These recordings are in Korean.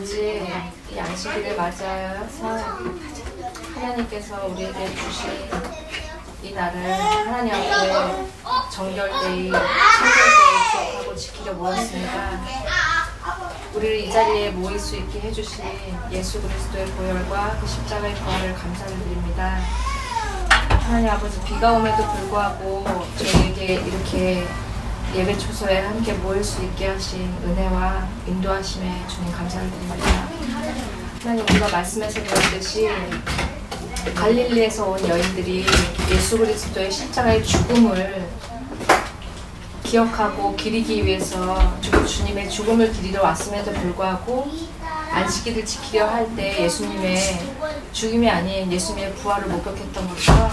아버지, 이 안식일을 맞아서 하나님께서 우리에게 주신 이 날을 하나님 앞에 정결되이 청결되이 기억하고 지키려 모였습니다. 우리를 이 자리에 모일 수 있게 해주신 예수 그리스도의 보혈과 그 십자가의 부활을 감사를 드립니다. 하나님 아버지, 비가 옴에도 불구하고 저희에게 이렇게 예배 초소에 함께 모일 수 있게 하신 은혜와 인도하심에 주님 감사를 드립니다. 하나님, 우리가 말씀에서 배웠듯이 갈릴리에서 온 여인들이 예수 그리스도의 십자가의 죽음을 기억하고 기리기 위해서 주님의 죽음을 기리러 왔음에도 불구하고 안식일을 지키려 할 때 예수님의 죽음이 아닌 예수님의 부활을 목격했던 것처럼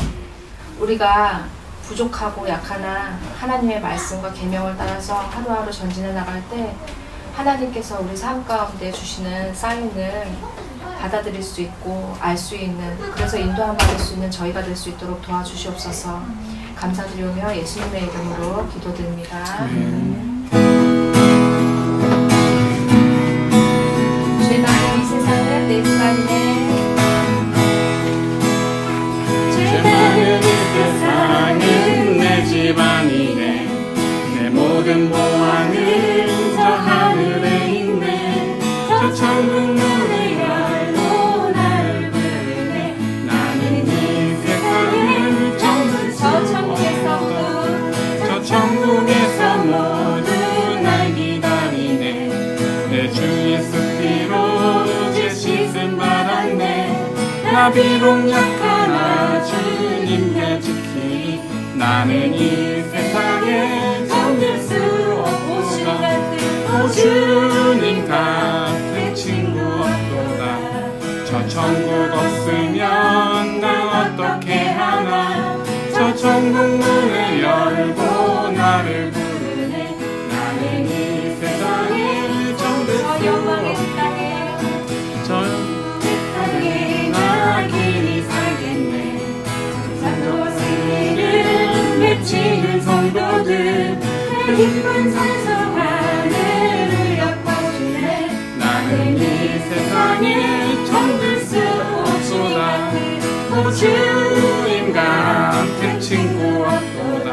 우리가 부족하고 약하나 하나님의 말씀과 계명을 따라서 하루하루 전진해 나갈 때 하나님께서 우리 삶 가운데 주시는 사인을 받아들일 수 있고 알 수 있는, 그래서 인도함 받을 수 있는 저희가 될 수 있도록 도와주시옵소서. 감사드리며 예수님의 이름으로 기도드립니다. 주의 나라는 이 세상은 내 집안이네. 주의 나라는 이 세상은 내 집안이네. 내 모든 보안은 저 하늘에 있네. 저 천국 문을 열고 나를 부르네. 나는 이 세상을 전부 저 천국에서 모두 날 기다리네. 내 주 예수 피로 죄 씻음 받았네. 나 비록 약하나 주님께 지키. 나는 이 세상에 견딜 수 없도다. 주님 같은 친구 없도다. 저 천국 없으면 나 어떻게 하나. 저 천국 문을 열고 나를 부르네. 나는 이 세상에 정들 수 없도다. 저 땅에 나 길이 살겠네. 산도 승리를 외치는 성도들, 그 기쁜 산소 하늘을 엿봐주네. 나는 이 세상에 정들 수 없도다. 주님 같은 친구 없도다.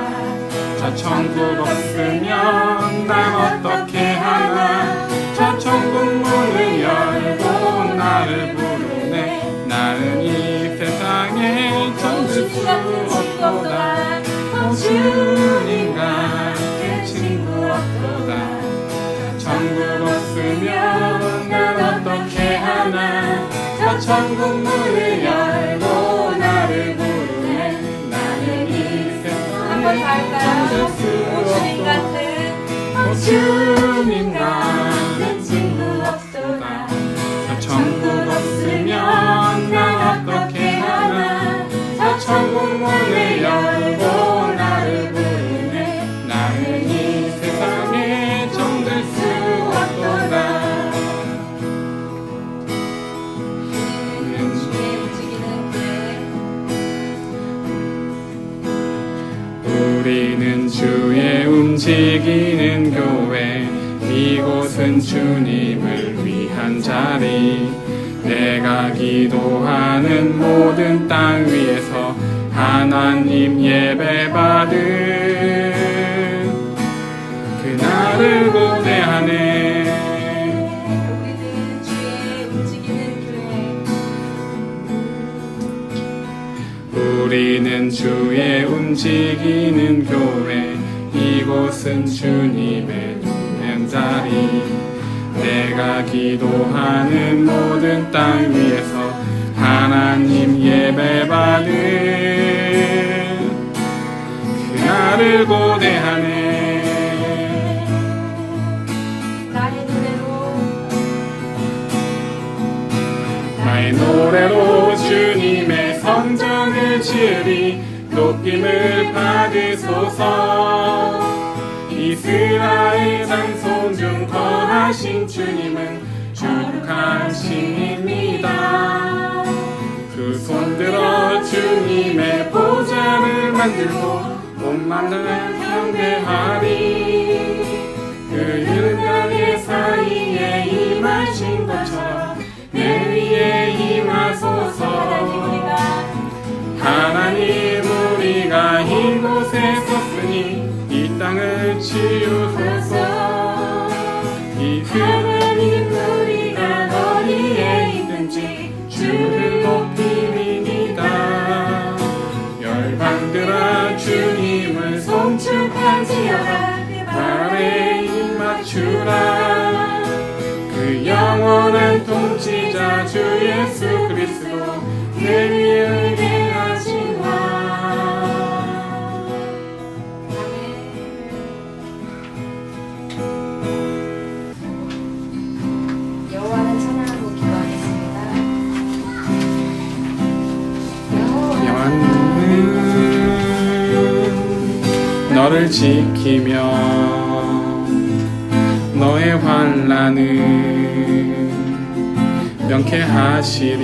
저 천국 없으면 난 어떻게 하나. 저 천국 문을 열고 나를 부르네. 나는 이 세상에 정들 수 없도다. 주님 같은 친구 없도다. 저 천국 없으면 난 어떻게 하나. 저 천국 문을 열고 나를 부르네. 나는 이 세상에 정들 수 없도다. 주님 같은 친구 없도다. 저 천국 없으면 난 어떻게 하나. 저 천국 문을 열고 나를 부르네. 나는 이 세상에 정들 수 없도다. 우리는 주의 움직이는 교회. 이곳은 주님을 위한 자리. 내가 기도하는 모든 땅 위에서 하나님 예배 받은 그날을 고대하네. 우리는 주의 움직이는 교회. 우리는 주의 움직이는 교회. 이곳은 주님의 위한 자리. 내가 기도하는 모든 땅 위에서 하나님 예배 받은 그날을 고대하네. 나의 노래로 주님의 성전을 지으리. 높임을 받으소서. 이스라엘 장손 중 거하신 주님은 주룩한 신입니다. 두 손 들어 주님의 보좌를 만들고 온 만나를 경배하리. 그 일가의 사이에 임하신 것처럼 내 위에 임하소서. 하나님 우리가 이곳에 섰으니 이 땅을 치유소서. 이 하나님 우리가 어디에 있든지 주를 높이리이다. 열방들아 주님을 송축하지어라. 발에 입 맞추라. 그 영원한 통치자 주 예수 그리스도 내 위에 의뢰하시라. 여호와는 찬양하고 기도하겠습니다. 여호와는 너를 지키며 너의 환난을 명쾌하시리.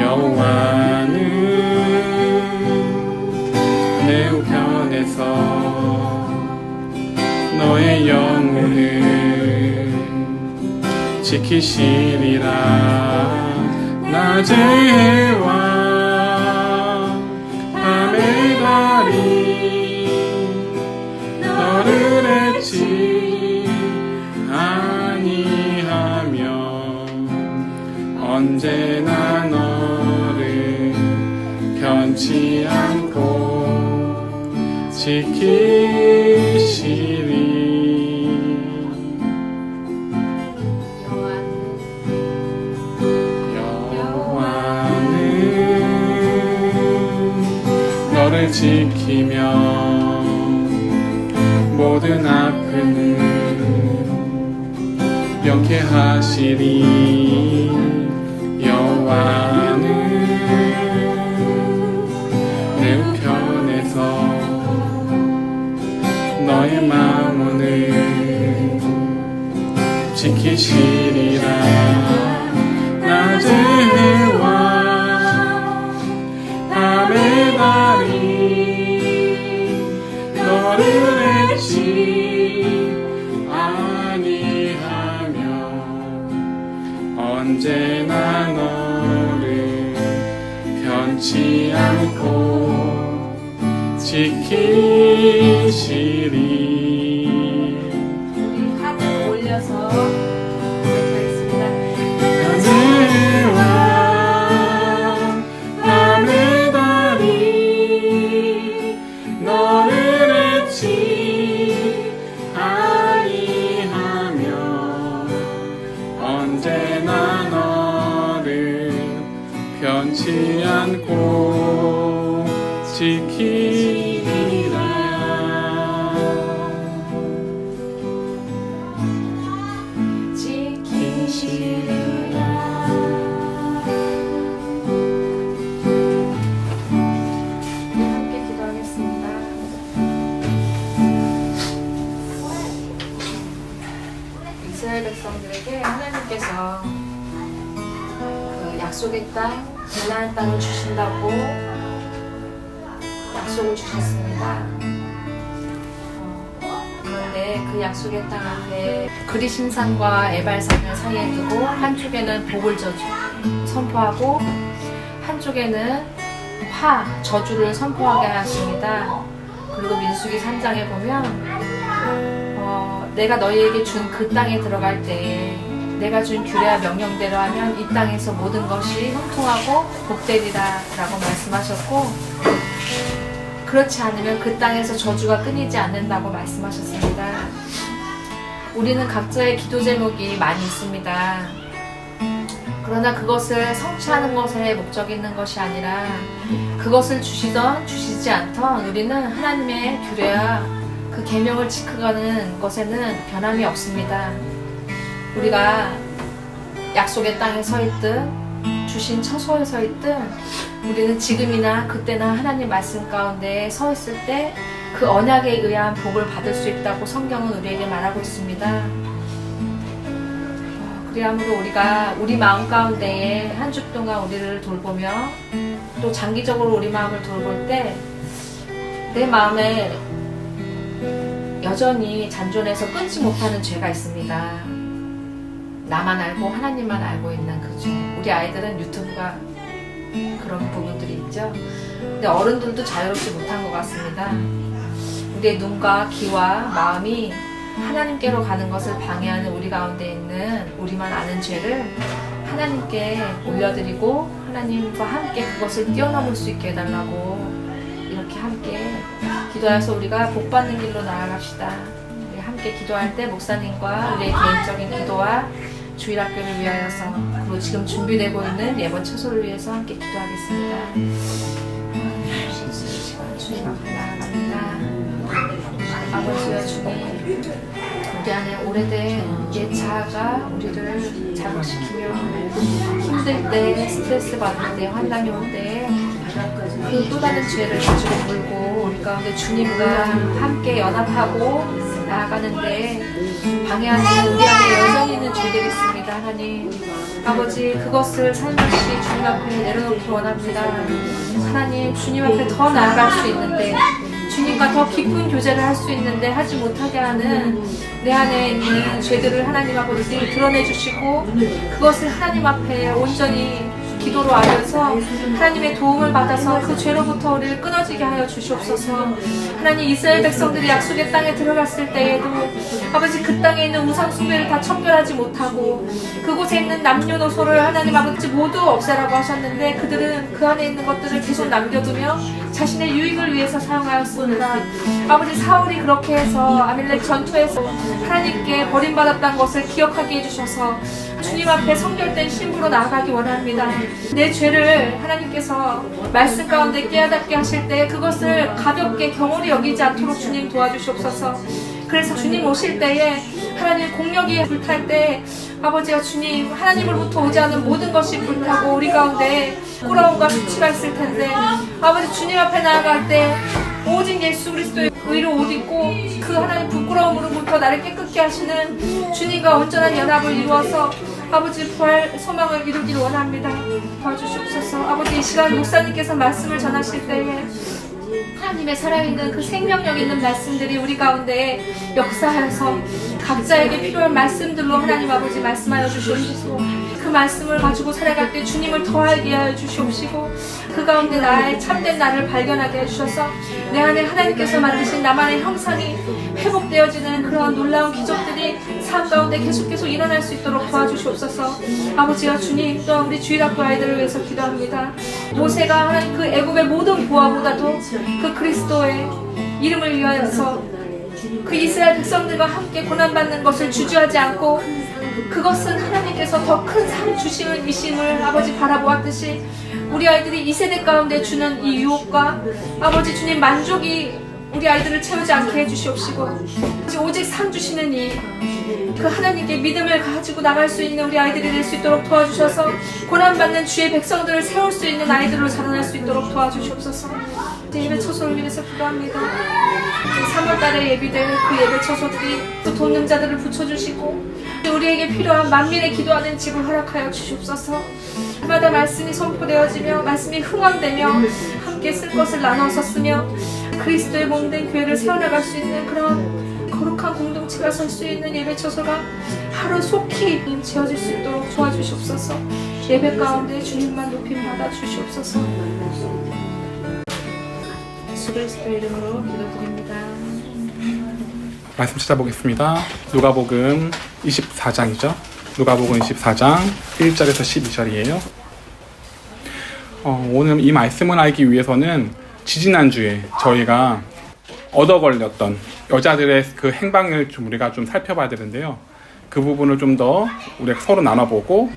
여호와는 내 우편에서 너의 영혼을 지키시리라. 낮의 해와 밤의 달이 너를 잊지 아니하며 언제나 너를 편치 않고 지키시리. 여호와는 너를 지키며 모든 아픔을 명쾌하시리. 여호와는 내 우편에서 너의 마음을 지키시리라. 낮의 해와 밤의 달이 너를 잊지 아니하며 언제나 너를 편치 않고 지키시리. 우리 하늘 올려서 기도하겠습니다. 해와 밤의 달이 너를 잊지 아니하며 언제나 너를 편치 않고 지키리라. 지키시리라. 함께 기도하겠습니다. 이스라엘 백성들에게 하나님께서 그 약속의 땅, 가나안 땅을 주신다고 약속을 주셨습니다. 그런데 그 약속의 땅 앞에 그리신산과 에발산을 사이에 두고 한쪽에는 복을 선포하고 한쪽에는 저주를 선포하게 하십니다. 그리고 민수기 3장에 보면 내가 너희에게 준 그 땅에 들어갈 때에 내가 준 규례와 명령대로 하면 이 땅에서 모든 것이 형통하고 복되리라 라고 말씀하셨고, 그렇지 않으면 그 땅에서 저주가 끊이지 않는다고 말씀하셨습니다. 우리는 각자의 기도 제목이 많이 있습니다. 그러나 그것을 성취하는 것에 목적이 있는 것이 아니라 그것을 주시던 주시지 않던 우리는 하나님의 규례와 그 계명을 지켜가는 것에는 변함이 없습니다. 우리가 약속의 땅에 서 있든 주신 처소에 서 있든 우리는 지금이나 그때나 하나님 말씀 가운데 서 있을 때 그 언약에 의한 복을 받을 수 있다고 성경은 우리에게 말하고 있습니다. 그리함으로 우리가 우리 마음 가운데에 한 주 동안 우리를 돌보며 또 장기적으로 우리 마음을 돌볼 때 내 마음에 여전히 잔존해서 끊지 못하는 죄가 있습니다. 나만 알고 하나님만 알고 있는 그 죄. 우리 아이들은 유튜브가 그런 부분들이 있죠. 근데 어른들도 자유롭지 못한 것 같습니다. 우리의 눈과 귀와 마음이 하나님께로 가는 것을 방해하는 우리 가운데 있는 우리만 아는 죄를 하나님께 올려드리고 하나님과 함께 그것을 뛰어넘을 수 있게 해달라고 이렇게 함께 기도해서 우리가 복받는 길로 나아갑시다. 우리 함께 기도할 때 목사님과 우리의 개인적인 기도와 주일학교를 위하여서 그리고 지금 준비되고 있는 예번 처소를 위해서 함께 기도하겠습니다. 주님 앞에 나아갑니다. 아버지와 주님, 우리 안에 오래된 옛 자아가 우리를 자극시키며 힘들 때, 스트레스 받을 때, 환난이 올 때 그 또 다른 죄를 가지고 물고 우리 가운데 주님과 함께 연합하고 나아가는데 방해하는 우리 안에 여전히 있는 죄들이 있습니다. 하나님 아버지, 그것을 살며시 주님 앞에 내려놓기 원합니다. 하나님, 주님 앞에 더 나아갈 수 있는데, 주님과 더 깊은 교제를 할 수 있는데 하지 못하게 하는 내 안에 있는 죄들을 하나님 아버지 드러내 주시고, 그것을 하나님 앞에 온전히 기도로 알려서 하나님의 도움을 받아서 그 죄로부터 우리를 끊어지게 하여 주시옵소서. 하나님, 이스라엘 백성들이 약속의 땅에 들어갔을 때에도 아버지 그 땅에 있는 우상 숭배를 다 척결하지 못하고 그곳에 있는 남녀노소를 하나님 아버지 모두 없애라고 하셨는데 그들은 그 안에 있는 것들을 계속 남겨두며 자신의 유익을 위해서 사용하였습니다. 아버지, 사울이 그렇게 해서 아밀렉 전투에서 하나님께 버림받았다는 것을 기억하게 해주셔서 주님 앞에 성결된 신부로 나아가기 원합니다. 내 죄를 하나님께서 말씀 가운데 깨닫게 하실 때 그것을 가볍게 경홀히 여기지 않도록 주님 도와주시옵소서. 그래서 주님 오실 때에 하나님 공력이 불탈 때 아버지와 주님, 하나님으로부터 오지 않은 모든 것이 불타고 우리 가운데 부끄러움과 수치가 있을 텐데 아버지, 주님 앞에 나아갈 때 오직 예수 그리스도의 의로 옷 입고 그 하나님 부끄러움으로부터 나를 깨끗게 하시는 주님과 온전한 연합을 이루어서 아버지 부활 소망을 이루기를 원합니다. 도와주시옵소서. 아버지, 이 시간 목사님께서 말씀을 전하실 때에 하나님의 살아있는 그 생명력 있는 말씀들이 우리 가운데 역사하여서 각자에게 필요한 말씀들로 하나님 아버지 말씀하여 주시옵시고, 그 말씀을 가지고 살아갈 때 주님을 더 알게 하여 주시옵시고, 그 가운데 나의 참된 나를 발견하게 해주셔서 내 안에 하나님께서 만드신 나만의 형상이 회복되어지는 그런 놀라운 기적들이 삶 가운데 계속 일어날 수 있도록 도와주시옵소서. 아버지와 주님, 또 우리 주일학교 아이들을 위해서 기도합니다. 모세가 하나님 그 애굽의 모든 보화보다도 그 그리스도의 이름을 위하여서 그 이스라엘 백성들과 함께 고난받는 것을 주저하지 않고 그것은 하나님께서 더 큰 상 주시는 이심을 아버지 바라보았듯이 우리 아이들이 이 세대 가운데 주는 이 유혹과 아버지 주님 만족이 우리 아이들을 채우지 않게 해주시옵시고, 오직 상 주시는 이 그 하나님께 믿음을 가지고 나갈 수 있는 우리 아이들이 될 수 있도록 도와주셔서 고난받는 주의 백성들을 세울 수 있는 아이들로 자라날 수 있도록 도와주시옵소서. 예배 처소를 위해서 기도합니다. 3월달에 예비될 그 예배 처소들이 또 돕는 자들을 붙여주시고 우리에게 필요한 만민의 기도하는 집을 허락하여 주시옵소서. 그마다 말씀이 선포되어지며 말씀이 흥왕되며 함께 쓸 것을 나눠서 쓰며 그리스도의 몸된 교회를 세워나갈 수 있는 그런 거룩한 공동체가 설 수 있는 예배 처소가 하루 속히 지어질 수 있도록 도와주시옵소서. 예배 가운데 주님만 높임 받아 주시옵소서. 예수 그리스도의 이름으로 기도드립니다. 말씀 찾아보겠습니다. 누가복음 24장이죠. 누가복음 24장 1절에서 12절이에요. 오늘 이 말씀을 알기 위해서는 지지난주에 저희가 얻어 걸렸던 여자들의 그 행방을 좀 우리가 좀 살펴봐야 되는데요. 그 부분을 좀 더 우리가 서로 나눠보고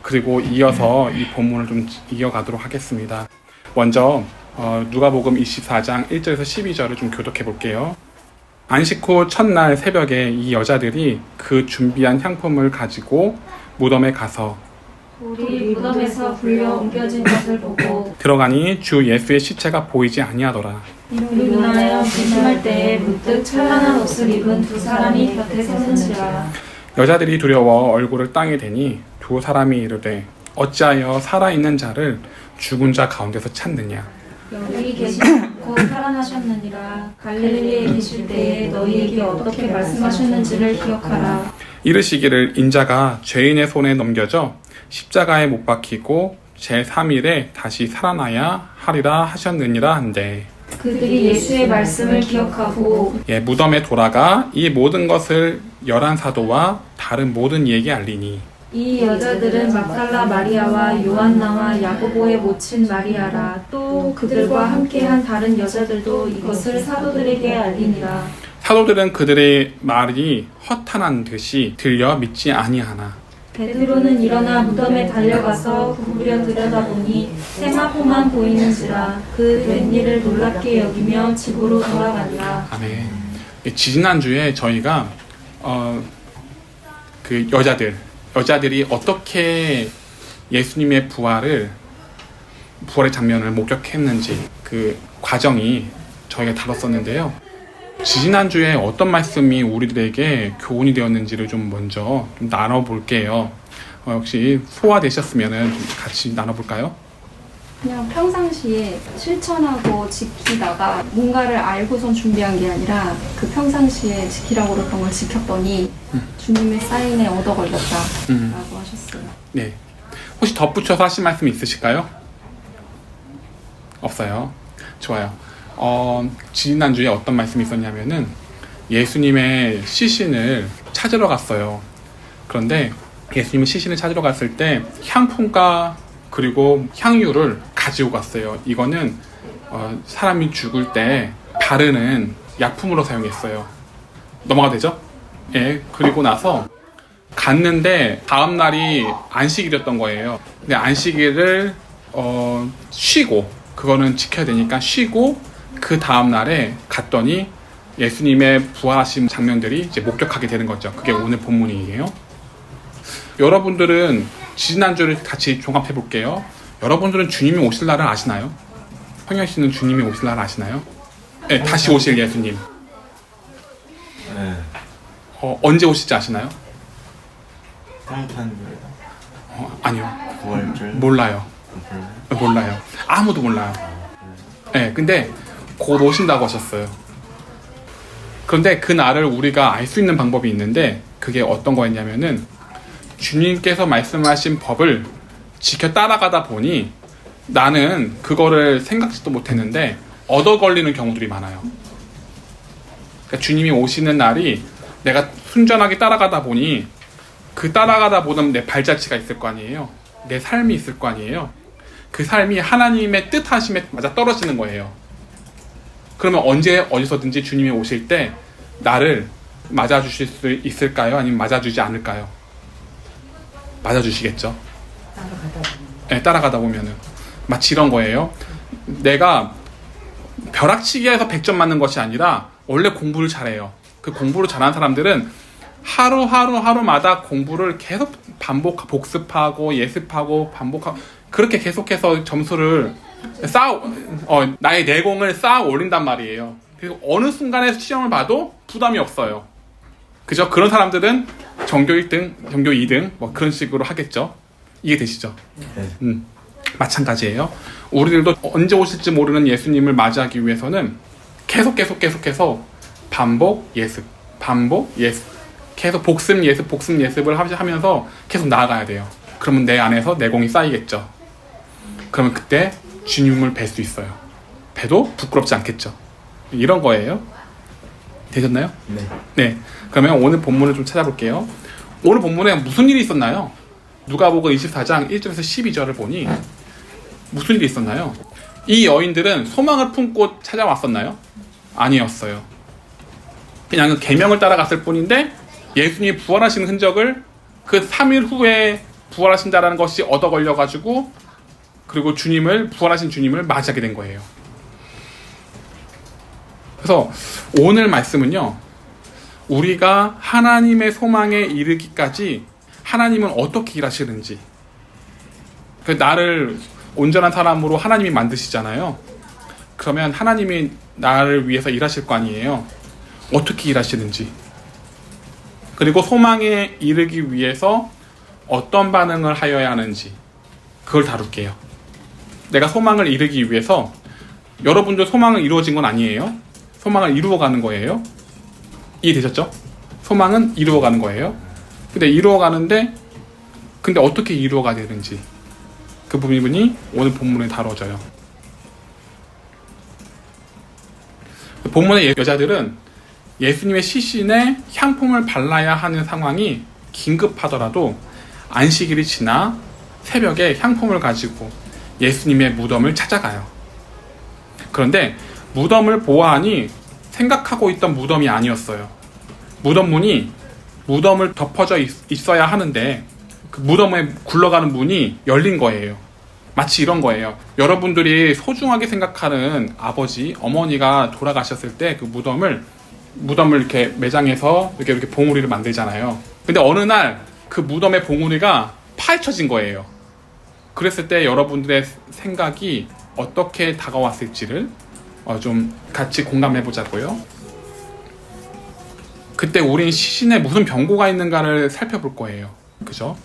그리고 이어서 이 본문을 좀 이어가도록 하겠습니다. 먼저 누가복음 24장 1절에서 12절을 좀 교독해 볼게요. 안식 후 첫날 새벽에 이 여자들이 그 준비한 향품을 가지고 무덤에 가서 우리 무덤에서 불려 옮겨진 것을 보고 들어가니 주 예수의 시체가 보이지 아니하더라. 이를 인하여 조심할 때에 문득 찬란한 옷을 입은 두 사람이 곁에 섰는지라. 여자들이 두려워 얼굴을 땅에 대니 두 사람이 이르되 어찌하여 살아있는 자를 죽은 자 가운데서 찾느냐. 여기 계시지 않고 곧 살아나셨느니라. 갈릴리에 계실 때에 너희에게 어떻게 말씀하셨는지를 기억하라. 이르시기를 인자가 죄인의 손에 넘겨져 십자가에 못 박히고 제3일에 다시 살아나야 하리라 하셨느니라 한데 그들이 예수의 말씀을 기억하고 예, 무덤에 돌아가 이 모든 것을 11사도와 다른 모든 이에게 알리니 이 여자들은 막달라 마리아와 요한나와 야고보의 모친 마리아라. 또 그들과 함께한 다른 여자들도 이것을 사도들에게 알리니라. 사도들은 그들의 말이 허탄한 듯이 들려 믿지 아니하나 베드로는 일어나 무덤에 달려가서 구부려 들여다보니 세마포만 보이는지라. 그 된 일을 놀랍게 여기며 집으로 돌아간다. 아멘. 지난주에 저희가 그 여자들이 어떻게 예수님의 부활의 장면을 목격했는지 그 과정이 저희가 다뤘었는데요. 지난주에 어떤 말씀이 우리들에게 교훈이 되었는지를 좀 먼저 좀 나눠볼게요. 혹시 소화되셨으면 좀 같이 나눠볼까요? 그냥 평상시에 실천하고 지키다가 뭔가를 알고선 준비한 게 아니라 그 평상시에 지키라고 그랬던 걸 지켰더니 주님의 사인에 얻어 걸렸다라고 하셨어요. 네. 혹시 덧붙여서 하신 말씀 있으실까요? 없어요. 좋아요. 지난주에 어떤 말씀이 있었냐면은 예수님의 시신을 찾으러 갔어요. 그런데 예수님의 시신을 찾으러 갔을 때 향품과 그리고 향유를 가지고 갔어요. 이거는 사람이 죽을 때 바르는 약품으로 사용했어요. 넘어가 되죠? 예. 그리고 나서 갔는데 다음 날이 안식일이었던 거예요. 근데 안식일을 쉬고 그거는 지켜야 되니까 쉬고 그 다음 날에 갔더니 예수님의 부활하신 장면들이 이제 목격하게 되는 거죠. 그게 오늘 본문이에요. 여러분들은 지난주를 같이 종합해 볼게요. 여러분들은 주님이 오실 날을 아시나요? 황현 씨는 주님이 오실 날을 아시나요? 네, 다시 오실 예수님. 네. 언제 오실지 아시나요? 성탄절, 아니요. 부활절, 몰라요. 몰라요. 아무도 몰라요. 네, 근데 곧 오신다고 하셨어요. 그런데 그 날을 우리가 알 수 있는 방법이 있는데 그게 어떤 거였냐면은 주님께서 말씀하신 법을 지켜 따라가다 보니 나는 그거를 생각지도 못했는데 얻어 걸리는 경우들이 많아요. 그러니까 주님이 오시는 날이 내가 순전하게 따라가다 보니 그 따라가다 보는 내 발자취가 있을 거 아니에요. 내 삶이 있을 거 아니에요. 그 삶이 하나님의 뜻하심에 맞아 떨어지는 거예요. 그러면 언제 어디서든지 주님이 오실 때 나를 맞아주실 수 있을까요? 아니면 맞아주지 않을까요? 맞아주시겠죠. 네, 따라가다 보면은 마치 이런 거예요. 내가 벼락치기에서 100점 맞는 것이 아니라 원래 공부를 잘해요. 그 공부를 잘하는 사람들은 하루마다 공부를 계속 복습하고 예습하고 반복하고 그렇게 계속해서 점수를 나의 내공을 쌓아 올린단 말이에요. 그리고 어느 순간에 시험을 봐도 부담이 없어요. 그죠? 그런 사람들은 전교 1등, 전교 2등 뭐 그런 식으로 하겠죠. 이해되시죠? 네. 마찬가지예요. 우리들도 언제 오실지 모르는 예수님을 맞이하기 위해서는 계속해서 반복 예습 계속 복습 예습을 하면서 계속 나아가야 돼요. 그러면 내 안에서 내공이 쌓이겠죠. 그러면 그때 주님을 뵐 수 있어요. 뵈도 부끄럽지 않겠죠. 이런 거예요. 되셨나요? 네. 네. 그러면 오늘 본문을 좀 찾아볼게요. 오늘 본문에 무슨 일이 있었나요? 누가복음 24장 1절에서 12절을 보니 무슨 일이 있었나요? 이 여인들은 소망을 품고 찾아왔었나요? 아니었어요. 그냥 계명을 따라갔을 뿐인데 예수님이 부활하신 흔적을 그 3일 후에 부활하신다라는 것이 얻어 걸려가지고 그리고 부활하신 주님을 맞이하게 된 거예요. 그래서 오늘 말씀은요, 우리가 하나님의 소망에 이르기까지 하나님은 어떻게 일하시는지, 나를 온전한 사람으로 하나님이 만드시잖아요. 그러면 하나님이 나를 위해서 일하실 거 아니에요. 어떻게 일하시는지, 그리고 소망에 이르기 위해서 어떤 반응을 하여야 하는지 그걸 다룰게요. 내가 소망을 이루기 위해서 여러분들 소망은 이루어진 건 아니에요. 소망을 이루어가는 거예요. 이해되셨죠? 소망은 이루어가는 거예요. 근데 이루어가는데 근데 어떻게 이루어가야 되는지 그 부분이 오늘 본문에 다뤄져요. 본문의 여자들은 예수님의 시신에 향품을 발라야 하는 상황이 긴급하더라도 안식일이 지나 새벽에 향품을 가지고 예수님의 무덤을 찾아가요. 그런데 무덤을 보아하니 생각하고 있던 무덤이 아니었어요. 무덤 문이 무덤을 덮어져 있어야 하는데 그 무덤에 굴러가는 문이 열린 거예요. 마치 이런 거예요. 여러분들이 소중하게 생각하는 아버지, 어머니가 돌아가셨을 때 그 무덤을 이렇게 매장해서 이렇게 봉우리를 만들잖아요. 근데 어느 날 그 무덤의 봉우리가 파헤쳐진 거예요. 그랬을 때 여러분들의 생각이 어떻게 다가왔을지를 좀 같이 공감해 보자고요. 그때 우린 시신에 무슨 병고가 있는가를 살펴볼 거예요. 그죠?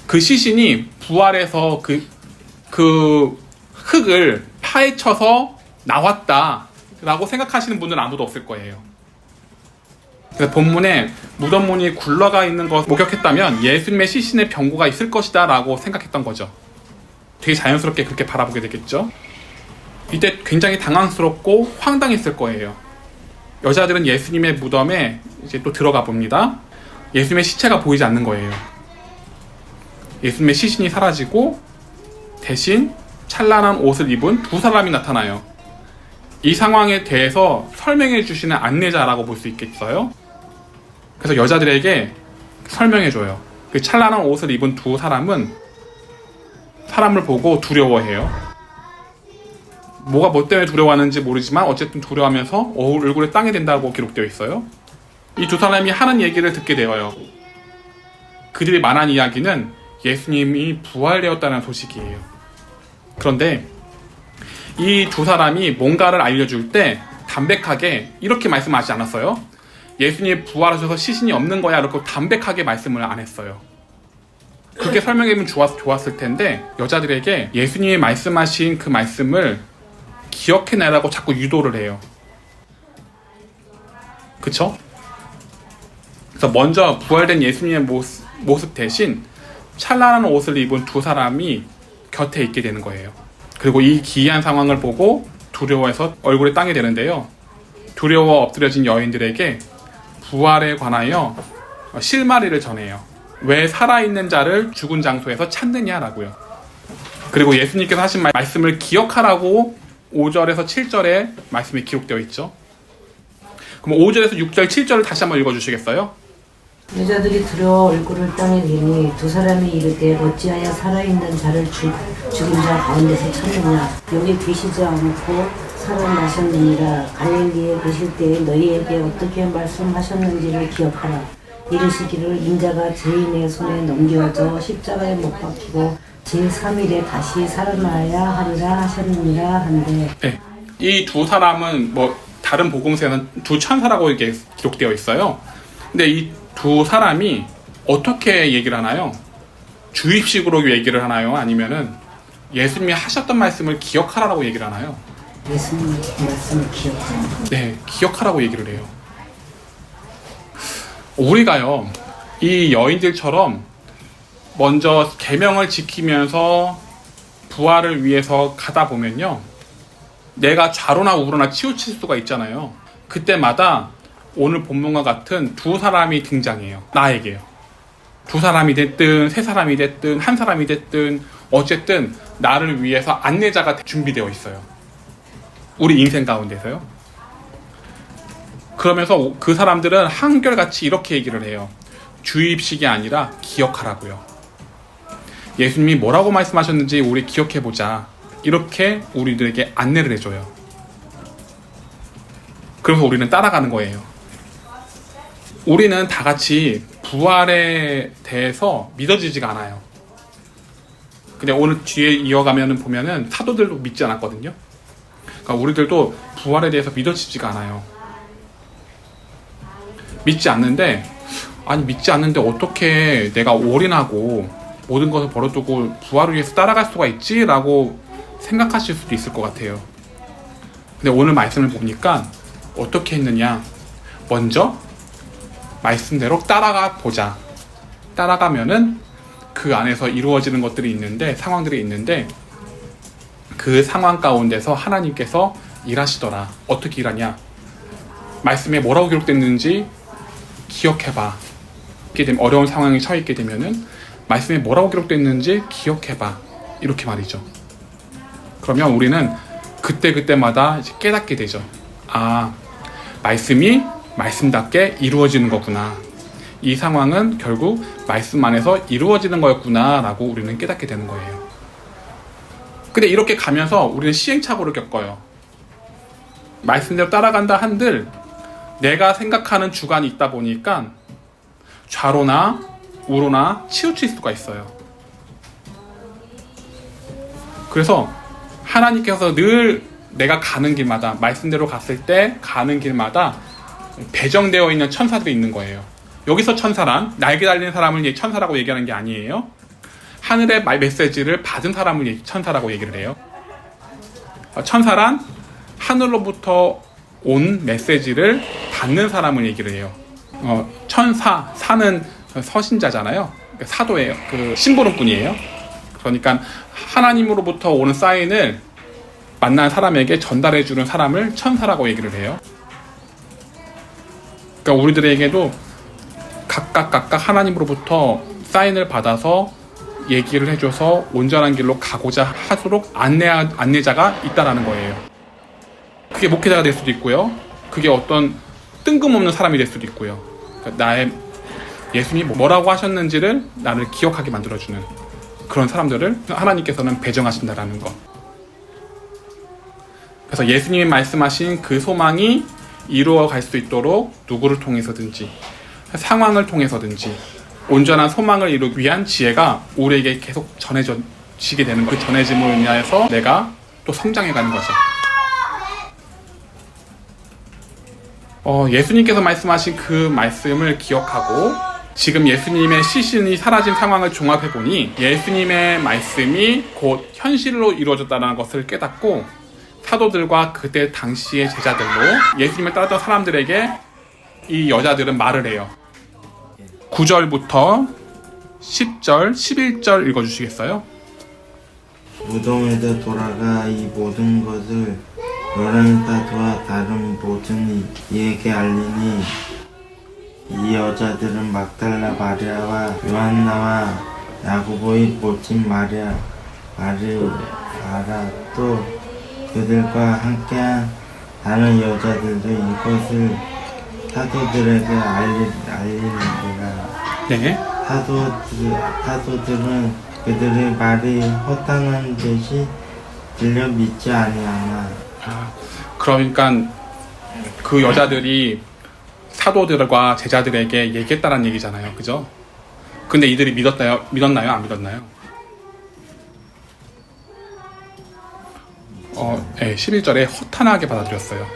그 시신이 부활해서 그 흙을 파헤쳐서 나왔다라고 생각하시는 분들은 아무도 없을 거예요. 그래서 본문에 무덤 문이 굴러가 있는 것을 목격했다면 예수님의 시신에 병고가 있을 것이다 라고 생각했던 거죠. 되게 자연스럽게 그렇게 바라보게 되겠죠. 이때 굉장히 당황스럽고 황당했을 거예요. 여자들은 예수님의 무덤에 이제 또 들어가 봅니다. 예수님의 시체가 보이지 않는 거예요. 예수님의 시신이 사라지고 대신 찬란한 옷을 입은 두 사람이 나타나요. 이 상황에 대해서 설명해 주시는 안내자라고 볼 수 있겠어요. 그래서 여자들에게 설명해 줘요. 그 찬란한 옷을 입은 두 사람은 사람을 보고 두려워해요. 뭐 때문에 두려워하는지 모르지만 어쨌든 두려워하면서 얼굴에 땅에 댄다고 기록되어 있어요. 이 두 사람이 하는 얘기를 듣게 되어요. 그들이 말한 이야기는 예수님이 부활되었다는 소식이에요. 그런데 이 두 사람이 뭔가를 알려줄 때 담백하게 이렇게 말씀하지 않았어요. 예수님이 부활하셔서 시신이 없는 거야 이렇게 담백하게 말씀을 안 했어요. 그렇게 설명해주면 좋았을 텐데 여자들에게 예수님이 말씀하신 그 말씀을 기억해내라고 자꾸 유도를 해요. 그쵸? 그래서 먼저 부활된 예수님의 모습 대신 찬란한 옷을 입은 두 사람이 곁에 있게 되는 거예요. 그리고 이 기이한 상황을 보고 두려워해서 얼굴에 땅이 되는데요. 두려워 엎드려진 여인들에게 부활에 관하여 실마리를 전해요. 왜 살아있는 자를 죽은 장소에서 찾느냐라고요. 그리고 예수님께서 하신 말씀을 기억하라고 5절에서 7절에 말씀이 기록되어 있죠. 그럼 5절에서 6절, 7절을 다시 한번 읽어주시겠어요? 여자들이 두려워 얼굴을 땅에 대니 두 사람이 이르되 어찌하여 살아있는 자를 죽인 자 가운데서 찾느냐. 여기 계시지 않고 살아나셨느니라. 갈릴리에 계실 때에 너희에게 어떻게 말씀하셨는지를 기억하라. 이르시기를 인자가 죄인의 손에 넘겨져 십자가에 못 박히고 제3일에 다시 살아나야 하리라 하셨느니라 한데. 네. 이 두 사람은 다른 복음서에는 두 천사라고 이렇게 기록되어 있어요. 근데 이 두 사람이 어떻게 얘기를 하나요? 주입식으로 얘기를 하나요? 아니면은 예수님이 하셨던 말씀을 기억하라고 얘기를 하나요? 예수님 말씀을 기억하라. 네, 기억하라고 얘기를 해요. 우리가요, 이 여인들처럼 먼저 계명을 지키면서 부활을 위해서 가다 보면요, 내가 좌로나 우로나 치우칠 수가 있잖아요. 그때마다 오늘 본문과 같은 두 사람이 등장해요. 나에게요. 두 사람이 됐든 세 사람이 됐든 한 사람이 됐든 어쨌든 나를 위해서 안내자가 준비되어 있어요. 우리 인생 가운데서요. 그러면서 그 사람들은 한결같이 이렇게 얘기를 해요. 주입식이 아니라 기억하라고요. 예수님이 뭐라고 말씀하셨는지 우리 기억해보자. 이렇게 우리들에게 안내를 해줘요. 그래서 우리는 따라가는 거예요. 우리는 다 같이 부활에 대해서 믿어지지가 않아요. 근데 오늘 뒤에 이어가면 보면은 사도들도 믿지 않았거든요. 그러니까 우리들도 부활에 대해서 믿어지지가 않아요. 믿지 않는데 어떻게 내가 올인하고 모든 것을 버려두고 부활을 위해서 따라갈 수가 있지? 라고 생각하실 수도 있을 것 같아요. 근데 오늘 말씀을 보니까 어떻게 했느냐. 먼저 말씀대로 따라가 보자. 따라가면은 그 안에서 이루어지는 것들이 있는데, 상황들이 있는데, 그 상황 가운데서 하나님께서 일하시더라. 어떻게 일하냐. 말씀에 뭐라고 기록됐는지 기억해봐. 이렇게 되면 어려운 상황에 처해 되면은 말씀에 뭐라고 기록됐는지 기억해봐. 이렇게 말이죠. 그러면 우리는 그때마다 이제 깨닫게 되죠. 아, 말씀이 말씀답게 이루어지는 거구나. 이 상황은 결국 말씀 안에서 이루어지는 거였구나 라고 우리는 깨닫게 되는 거예요. 근데 이렇게 가면서 우리는 시행착오를 겪어요. 말씀대로 따라간다 한들 내가 생각하는 주관이 있다 보니까 좌로나 우로나 치우칠 수가 있어요. 그래서 하나님께서 늘 내가 가는 길마다, 말씀대로 갔을 때 가는 길마다 배정되어 있는 천사들이 있는 거예요. 여기서 천사란 날개 달린 사람을 천사라고 얘기하는 게 아니에요. 하늘의 메시지를 받은 사람을 천사라고 얘기를 해요. 천사란 하늘로부터 온 메시지를 받는 사람을 얘기를 해요. 천사, 사는 서신자잖아요. 사도예요. 그 심부름꾼이에요. 그러니까 하나님으로부터 오는 사인을 만난 사람에게 전달해주는 사람을 천사라고 얘기를 해요. 그러니까 우리들에게도 각각 하나님으로부터 사인을 받아서 얘기를 해줘서 온전한 길로 가고자 하도록 안내자가 있다라는 거예요. 그게 목회자가 될 수도 있고요. 그게 어떤 뜬금없는 사람이 될 수도 있고요. 그러니까 나의 예수님이 뭐라고 하셨는지를 나를 기억하게 만들어주는 그런 사람들을 하나님께서는 배정하신다라는 것. 그래서 예수님이 말씀하신 그 소망이 이루어갈 수 있도록 누구를 통해서든지 상황을 통해서든지 온전한 소망을 이루기 위한 지혜가 우리에게 계속 전해지게 되는 그 전해짐으로 인하여서 내가 또 성장해가는 거죠. 예수님께서 말씀하신 그 말씀을 기억하고 지금 예수님의 시신이 사라진 상황을 종합해보니 예수님의 말씀이 곧 현실로 이루어졌다는 것을 깨닫고 사도들과 그때 당시의 제자들로 예수님을 따랐던 사람들에게 이 여자들은 말을 해요. 9절부터 10절, 11절 읽어주시겠어요? 무덤에도 돌아가 이 모든 것을 요란스타드와 다른 모든 이에게 알리니 이 여자들은 막달라 마리아와 요한나와 야고보의 모친 마리아라 또 그들과 함께한 다른 여자들도 이것을 사도들에게 알리니라. 네. 사도들은 그들의 말이 허탄한 듯이 들려 믿지 아니하나. 그러니까 그 여자들이 사도들과 제자들에게 얘기했다는 얘기잖아요. 그죠? 근데 이들이 믿었나요? 안 믿었나요? 11절에 허탄하게 받아들였어요.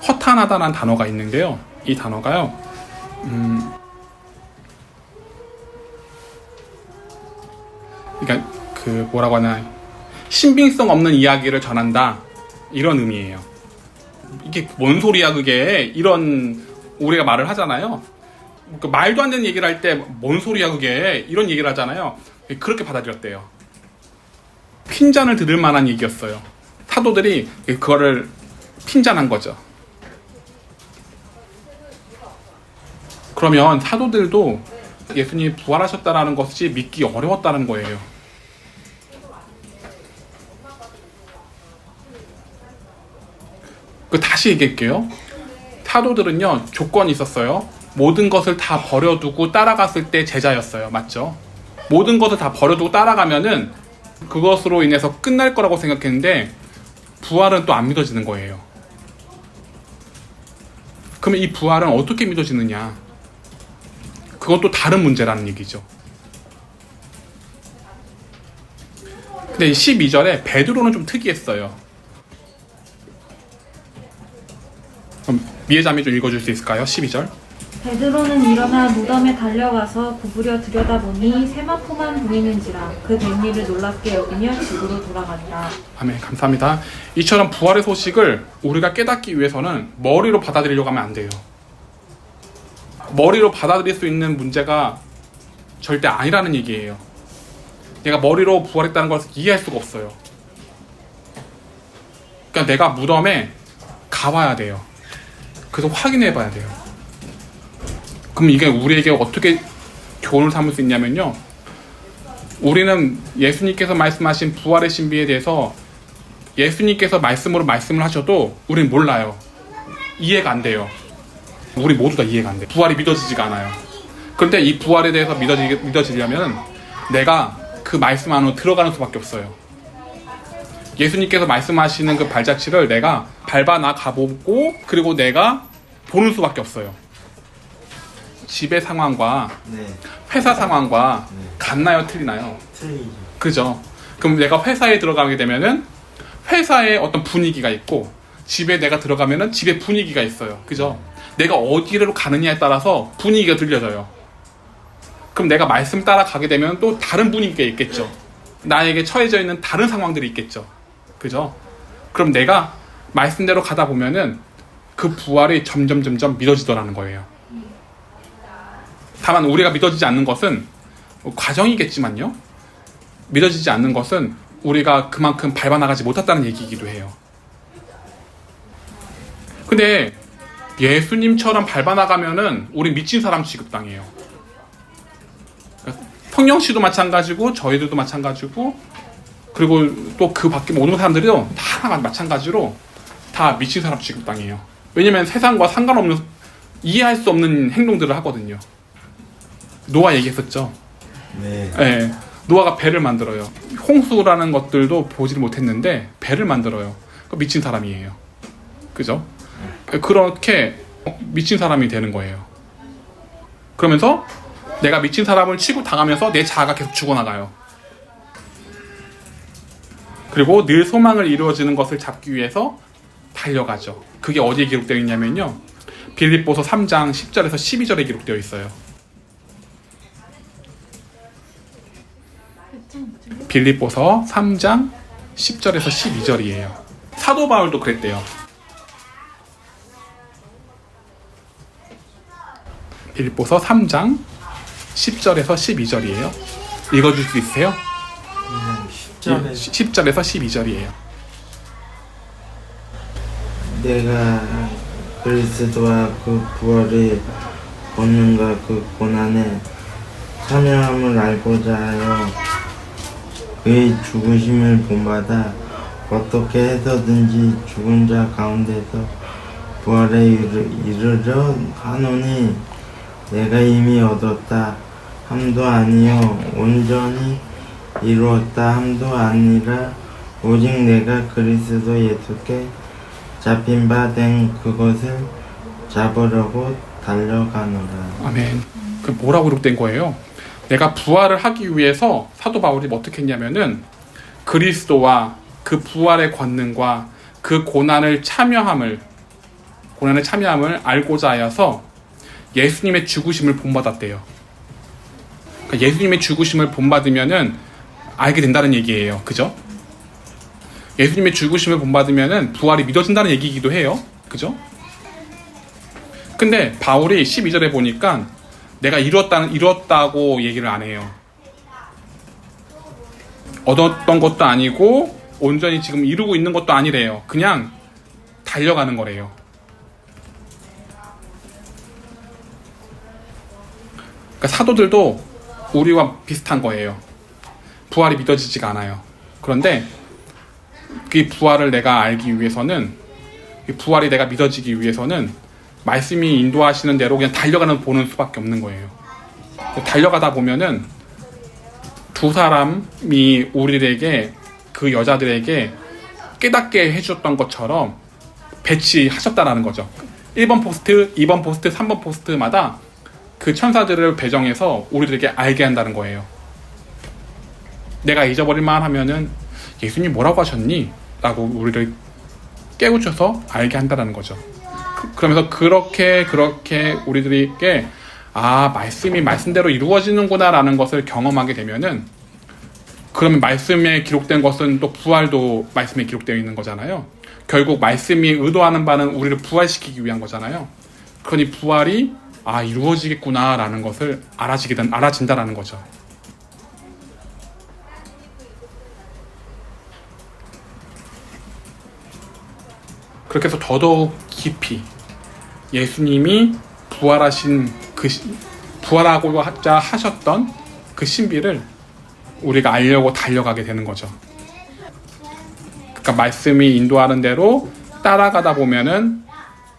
허탄하다는 단어가 있는데요. 이 단어가요. 그러니까 그 뭐라고 하나 신빙성 없는 이야기를 전한다. 이런 의미예요. 이게 뭔 소리야 그게 이런 우리가 말을 하잖아요. 그 말도 안 되는 얘기를 할 때 뭔 소리야 그게 이런 얘기를 하잖아요. 그렇게 받아들였대요. 핀잔을 들을 만한 얘기였어요. 사도들이 그거를 핀잔한 거죠. 그러면 사도들도 예수님이 부활하셨다는 것이 믿기 어려웠다는 거예요. 다시 얘기할게요. 사도들은요 조건이 있었어요. 모든 것을 다 버려두고 따라갔을 때 제자였어요. 맞죠? 모든 것을 다 버려두고 따라가면은 그것으로 인해서 끝날 거라고 생각했는데 부활은 또 안 믿어지는 거예요. 그러면 이 부활은 어떻게 믿어지느냐? 그건 또 다른 문제라는 얘기죠. 근데 12절에 베드로는 좀 특이했어요. 그럼 미애자매 좀 읽어줄 수 있을까요? 12절. 베드로는 일어나 무덤에 달려가서 구부려 들여다보니 세마포만 보이는지라 그 된 일을 놀랍게 여기며 집으로 돌아가니라. 아멘. 감사합니다. 이처럼 부활의 소식을 우리가 깨닫기 위해서는 머리로 받아들이려고 하면 안 돼요. 머리로 받아들일 수 있는 문제가 절대 아니라는 얘기예요. 내가 머리로 부활했다는 것을 이해할 수가 없어요. 그러니까 내가 무덤에 가봐야 돼요. 그래서 확인해 봐야 돼요. 그럼 이게 우리에게 어떻게 교훈을 삼을 수 있냐면요, 우리는 예수님께서 말씀하신 부활의 신비에 대해서 예수님께서 말씀으로 말씀을 하셔도 우리는 몰라요. 이해가 안 돼요. 우리 모두 다 이해가 안 돼. 부활이 믿어지지가 않아요. 그런데 이 부활에 대해서 믿어지려면 내가 그 말씀 안으로 들어가는 수밖에 없어요. 예수님께서 말씀하시는 그 발자취를 내가 밟아 나가보고, 그리고 내가 보는 수밖에 없어요. 집의 상황과 네. 회사 상황과 같나요? 틀리나요? 틀리죠. 그죠? 그럼 내가 회사에 들어가게 되면은 회사에 어떤 분위기가 있고, 집에 내가 들어가면은 집의 분위기가 있어요. 그죠? 내가 어디로 가느냐에 따라서 분위기가 들려져요. 그럼 내가 말씀 따라 가게 되면 또 다른 분위기가 있겠죠. 나에게 처해져 있는 다른 상황들이 있겠죠. 그죠? 그럼 내가 말씀대로 가다 보면은 그 부활이 점점 믿어지더라는 거예요. 다만 우리가 믿어지지 않는 것은 과정이겠지만요, 믿어지지 않는 것은 우리가 그만큼 밟아나가지 못했다는 얘기이기도 해요. 근데 예수님처럼 밟아나가면은 우리 미친 사람 취급당해요. 성령 씨도 마찬가지고 저희들도 마찬가지고, 그리고 또 그 밖에 모든 사람들이도 다 마찬가지로 다 미친 사람 취급당해요. 왜냐면 세상과 상관없는, 이해할 수 없는 행동들을 하거든요. 노아 얘기했었죠. 네. 네, 노아가 배를 만들어요. 홍수라는 것들도 보지를 못했는데 배를 만들어요. 미친 사람이에요. 그죠? 그렇게 미친 사람이 되는 거예요. 그러면서 내가 미친 사람을 취급당하면서 내 자아가 계속 죽어나가요. 그리고 늘 소망을 이루어지는 것을 잡기 위해서 달려가죠. 그게 어디에 기록되어 있냐면요, 빌립보서 3장 10절에서 12절에 기록되어 있어요. 빌립보서 3장 10절에서 12절이에요. 사도 바울도 그랬대요. 빌립보서 3장 10절에서 12절이에요. 읽어줄 수 있으세요? 10절에서 12절이에요. 내가 그리스도와 그 부활의 권능과 그 고난에 참여함을 알고자 하여 그의 죽으심을 본받아 어떻게 해서든지 죽은 자 가운데서 부활에 이르려 하노니 내가 이미 얻었다 함도 아니요 온전히 이루었다 함도 아니라 오직 내가 그리스도 예수께 잡힌 바 된 그것을 잡으려고 달려가노라. 아멘. 그 뭐라고 기록된 거예요? 내가 부활을 하기 위해서 사도 바울이 어떻게 했냐면은 그리스도와 그 부활의 권능과 그 고난을 참여함을 알고자 하여서 예수님의 죽으심을 본받았대요. 그러니까 예수님의 죽으심을 본받으면은 알게 된다는 얘기예요. 그죠? 예수님의 죽으심을 본받으면은 부활이 믿어진다는 얘기이기도 해요. 그죠? 근데 바울이 12절에 보니까 내가 이뤘다고 얘기를 안 해요. 얻었던 것도 아니고 온전히 지금 이루고 있는 것도 아니래요. 그냥 달려가는 거래요. 그러니까 사도들도 우리와 비슷한 거예요. 부활이 믿어지지가 않아요. 그런데 그 부활을 내가 알기 위해서는, 부활이 내가 믿어지기 위해서는 말씀이 인도하시는 대로 그냥 보는 수밖에 없는 거예요. 달려가다 보면은 두 사람이 우리에게, 그 여자들에게 깨닫게 해주셨던 것처럼 배치하셨다라는 거죠. 1번 포스트, 2번 포스트, 3번 포스트마다 그 천사들을 배정해서 우리들에게 알게 한다는 거예요. 내가 잊어버릴만 하면은 예수님 뭐라고 하셨니? 라고 우리를 깨우쳐서 알게 한다는 거죠. 그러면서 그렇게 우리들에게 말씀이 말씀대로 이루어지는구나 라는 것을 경험하게 되면은, 그러면 말씀에 기록된 것은 또 부활도 말씀에 기록되어 있는 거잖아요. 결국 말씀이 의도하는 바는 우리를 부활시키기 위한 거잖아요. 그러니 부활이 이루어지겠구나 라는 것을 알아진다라는 거죠. 그렇게 해서 더더욱 깊이 예수님이 부활하고자 하셨던 그 신비를 우리가 알려고 달려가게 되는 거죠. 그러니까 말씀이 인도하는 대로 따라가다 보면은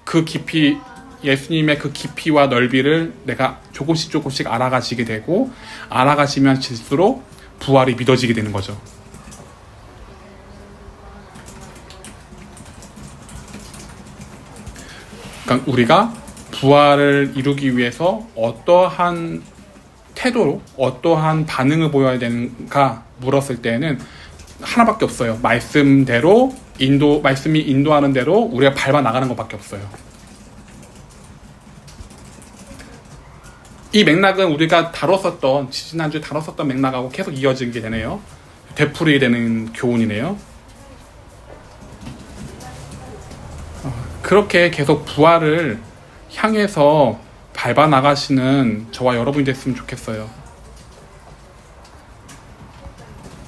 그 깊이, 예수님의 그 깊이와 넓이를 내가 조금씩 알아가지게 되고, 알아가시면 질수록 부활이 믿어지게 되는 거죠. 그러니까 우리가 부활을 이루기 위해서 어떠한 태도로, 어떠한 반응을 보여야 되는가 물었을 때는 하나밖에 없어요. 말씀이 인도하는 대로 우리가 밟아 나가는 것밖에 없어요. 이 맥락은 우리가 지난주에 다뤘었던 맥락하고 계속 이어지게 되네요. 되풀이 되는 교훈이네요. 그렇게 계속 부활을 향해서 밟아 나가시는 저와 여러분이 됐으면 좋겠어요.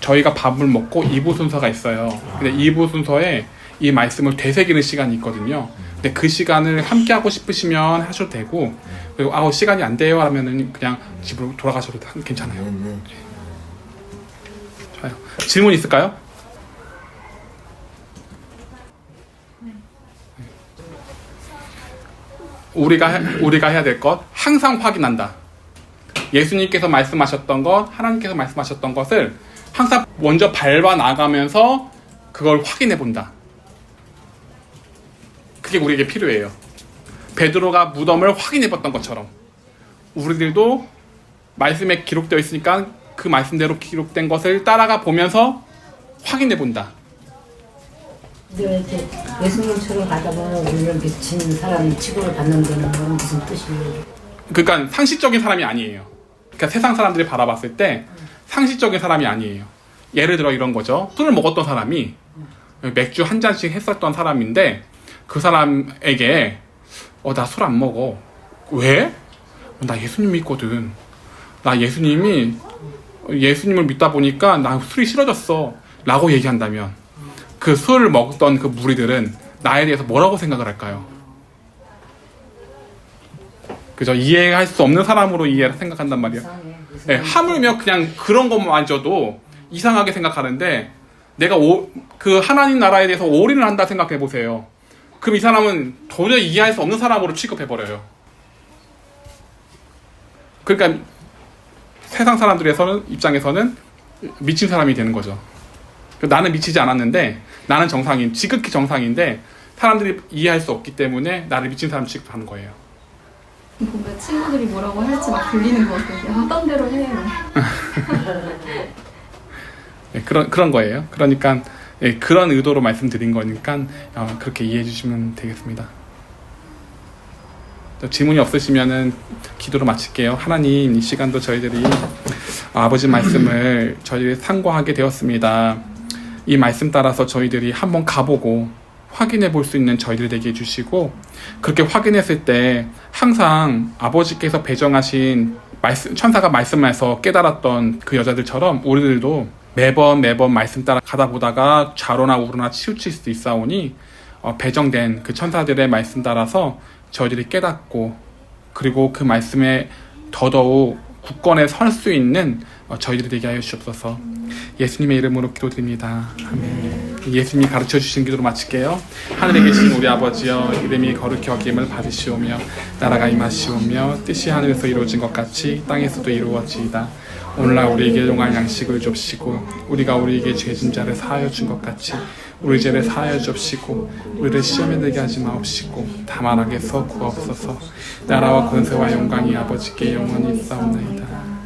저희가 밥을 먹고 2부 순서가 있어요. 근데 2부 순서에 이 말씀을 되새기는 시간이 있거든요. 근데 그 시간을 함께 하고 싶으시면 하셔도 되고, 그리고 시간이 안 돼요 하면은 그냥 집으로 돌아가셔도 괜찮아요. 좋아요. 질문 있을까요? 우리가 해야 될 것, 항상 확인한다. 예수님께서 말씀하셨던 것, 하나님께서 말씀하셨던 것을 항상 먼저 밟아 나가면서 그걸 확인해 본다. 그게 우리에게 필요해요. 베드로가 무덤을 확인해 봤던 것처럼 우리들도 말씀에 기록되어 있으니까 그 말씀대로 기록된 것을 따라가 보면서 확인해 본다. 근데 이렇게 예수님처럼 가다가 우리를 미친 사람이 치고를 받는다는 건 무슨 뜻이에요? 그러니까 상식적인 사람이 아니에요. 그러니까 세상 사람들이 바라봤을 때 상식적인 사람이 아니에요. 예를 들어 이런 거죠. 술을 먹었던 사람이 맥주 한 잔씩 했었던 사람인데, 그 사람에게 나 술 안 먹어. 왜? 나 예수님 믿거든. 나 예수님을 믿다 보니까 나 술이 싫어졌어 라고 얘기한다면, 그 술을 먹던 그 무리들은 나에 대해서 뭐라고 생각을 할까요? 그죠? 이해할 수 없는 사람으로 생각한단 말이에요. 네, 하물며 그냥 그런 것만져도 이상하게 생각하는데, 내가 그 하나님 나라에 대해서 올인을 한다 생각해 보세요. 그럼 이 사람은 도저히 이해할 수 없는 사람으로 취급해버려요. 그러니까 세상 사람들의 입장에서는 미친 사람이 되는 거죠. 나는 미치지 않았는데, 나는 지극히 정상인데 사람들이 이해할 수 없기 때문에 나를 미친 사람 취급하는 거예요. 뭔가 친구들이 뭐라고 할지 막 들리는 것 같아요. 하던 대로 해. 네, 그런 거예요. 그러니까 그런 의도로 말씀드린 거니까 그렇게 이해해 주시면 되겠습니다. 질문이 없으시면은 기도로 마칠게요. 하나님, 이 시간도 저희들이 아버지 말씀을 저희들이 상고하게 되었습니다. 이 말씀 따라서 저희들이 한번 가보고 확인해 볼 수 있는 저희들 되게 해주시고, 그렇게 확인했을 때 항상 아버지께서 배정하신 천사가 말씀해서 깨달았던 그 여자들처럼 우리들도 매번 말씀 따라 가다 보다가 좌로나 우로나 치우칠 수 있사오니, 배정된 그 천사들의 말씀 따라서 저희들이 깨닫고, 그리고 그 말씀에 더더욱 굳건해 설 수 있는 저희들이 되게 하여 주옵소서. 예수님의 이름으로 기도드립니다. 아멘. 예수님이 가르쳐 주신 기도로 마칠게요. 하늘에 계신 우리 아버지여, 이름이 거룩히 여김을 받으시오며 나라가 임하시오며 뜻이 하늘에서 이루어진 것 같이 땅에서도 이루어지이다. 오늘날 우리에게 용할 양식을 줍시고, 우리가 우리에게 죄진 자를 사하여 준 것 같이 우리 죄를 사하여 줍시고, 우리를 시험에 들게 하지 마옵시고 다만 악에서 구하옵소서. 나라와 권세와 영광이 아버지께 영원히 있사옵나이다.